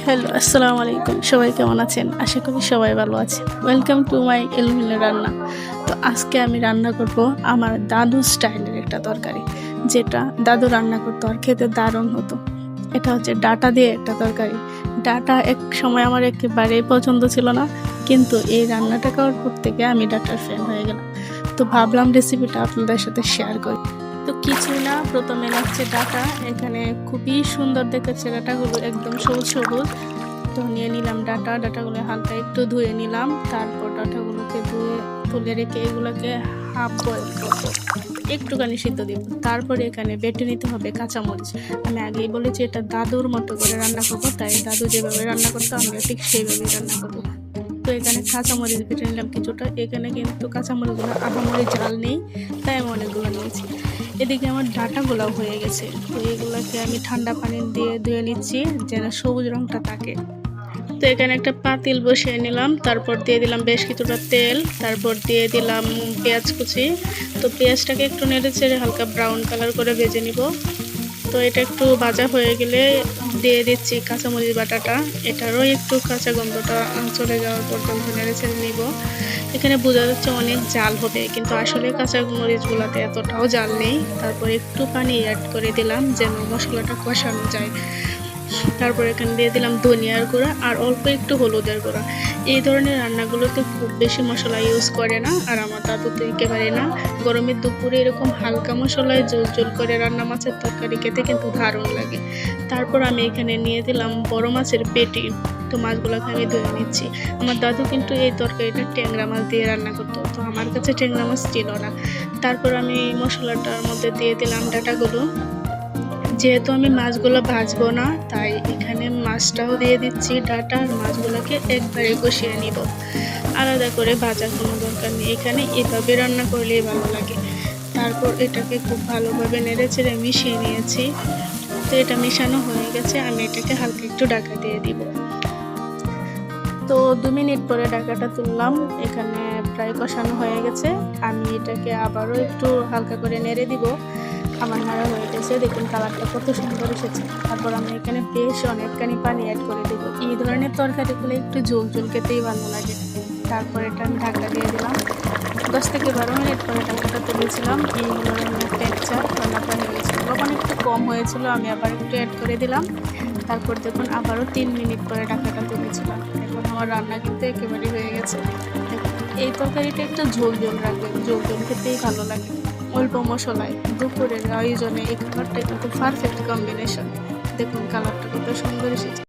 Hello, আসসালামু আলাইকুম। সবাই কেমন আছেন? আশা করি সবাই ভালো আছেন। ওয়েলকাম টু মাই এলোমেলো রান্না। তো আজকে আমি রান্না করব আমার দাদু স্টাইলের একটা তরকারি, যেটা দাদু রান্না করতো আর খেতে দারুণ হতো। এটা হচ্ছে ডাঁটা দিয়ে একটা তরকারি। ডাঁটা এক সময় আমার একেবারেই পছন্দ ছিল না, কিন্তু এই রান্নাটা করার পর থেকে আমি ডাঁটার ফ্যান হয়ে গেলাম। তো ভাবলাম রেসিপিটা আপনাদের সাথে শেয়ার করি। তো কিছুই না, প্রথমে লাগছে ডাঁটা। এখানে খুবই সুন্দর দেখাচ্ছে ডাঁটাগুলো, একদম সবুজ সবুজ। তো নিয়ে নিলাম ডাঁটাগুলো হালকা একটু ধুয়ে নিলাম। তারপর ডাঁটাগুলোকে ধুয়ে তুলে রেখে এগুলোকে হাফ বয়েল করবো, একটুখানি সিদ্ধ দিব। তারপরে এখানে বেটে নিতে হবে কাঁচামরিচ। আমি আগেই বলেছি এটা দাদুর মতো করে রান্না করবো, তাই দাদু যেভাবে রান্না করতো আমিও ঠিক সেইভাবেই রান্না করবো। তো এখানে কাঁচামরিচ বেটে নিলাম কিছুটা। এখানে কিন্তু কাঁচামরিচগুলো আহামরি ঝাল নেই, তাই আমি অনেকগুলো নিয়েছি। এদিকে আমার ডাঁটাগুলো হয়ে গেছে। তো এগুলোকে আমি ঠান্ডা পানি দিয়ে ধুয়ে নিচ্ছি, যেন সবুজ রঙটা থাকে। তো এখানে একটা পাতিল বসিয়ে নিলাম। তারপর দিয়ে দিলাম বেশ কিছুটা তেল। তারপর দিয়ে দিলাম পেঁয়াজ কুচি। তো পেঁয়াজটাকে একটু নেড়ে চেড়ে হালকা ব্রাউন কালার করে ভেজে নিব। তো এটা একটু ভাজা হয়ে গেলে দিয়ে দিচ্ছি কাঁচামরিচ বাটাটা। এটারও একটু কাঁচা গন্ধটা চলে যাওয়ার পর্যন্ত নেড়ে ছেড়ে নিব। এখানে বোঝা যাচ্ছে অনেক জাল হবে, কিন্তু আসলে কাঁচা মরিচগুলোতে এতটাও জাল নেই। তারপর একটু পানি অ্যাড করে দিলাম যেন মশলাটা কষানো যায়। তারপর এখানে দিয়ে দিলাম ধনিয়ার গুঁড়া আর অল্প একটু হলুদের গুঁড়া। এই ধরনের রান্নাগুলোতে খুব বেশি মশলা ইউজ করে না, আর আমার দাদু তো একেবারে না। গরমের দুপুরে এরকম হালকা মশলায় জোল জোল করে রান্না মাছের তরকারি খেতে কিন্তু দারুণ লাগে। তারপর আমি এখানে নিয়ে দিলাম বড় মাছের পেটি। তো মাছগুলোকে আমি ধুয়ে নিচ্ছি। আমার দাদু কিন্তু এই তরকারিটা ট্যাংরা মাছ দিয়ে রান্না করতো, তো আমার কাছে ট্যাংরা মাছ ছিল না। তারপর আমি মশলাটার মধ্যে দিয়ে দিলাম ডাঁটাগুলো। যেহেতু আমি মাছগুলো ভাজবো না, তাই এখানে মাছটাও দিয়ে দিচ্ছি। ডাঁটা আর মাছগুলোকে একবারে কষিয়ে নিব, আলাদা করে ভাজার কোনো দরকার নেই। এখানে এভাবে রান্না করলেই ভালো লাগে। তারপর এটাকে খুব ভালোভাবে নেড়ে চেড়ে মিশিয়ে নিয়েছি। তো এটা মেশানো হয়ে গেছে, আমি এটাকে হালকা একটু ঢাকা দিয়ে দিব। তো 2 মিনিট পরে ঢাকাটা তুললাম। এখানে প্রায় কষানো হয়ে গেছে। আমি এটাকে আবারও একটু হালকা করে নেড়ে দিব। আমার নাড়া হয়ে গেছে, দেখুন কালারটা কত সুন্দর এসেছে। তারপর আমি এখানে বেশ অনেকখানি পানি অ্যাড করে দেবো। এই ধরনের তরকারিগুলো একটু ঝোল ঝোল খেতেই ভালো লাগে। তারপর এটা আমি ঢাকা দিয়ে দিলাম। 10 থেকে 12 মিনিট পরে ঢাকাটা তুলেছিলাম। এইগুলো রান্নার টেক্সচার রান্নাটা হয়ে গেছে। লবণ একটু কম হয়েছিল, আমি আবার একটু অ্যাড করে দিলাম। তারপর দেখুন আবারও 3 মিনিট পরে ঢাকাটা তুলেছিলাম। এখন আমার রান্না কিন্তু একেবারেই হয়ে গেছে। এই তরকারিটা একটু ঝোল ঝোল রাখবেন, ঝোল ঝোল খেতেই ভালো লাগে। অল্প মশলায় দুপুরের আয়োজনে এই খাবারটা কিন্তু পারফেক্ট কম্বিনেশন। দেখুন কালারটা কত সুন্দর এসেছে।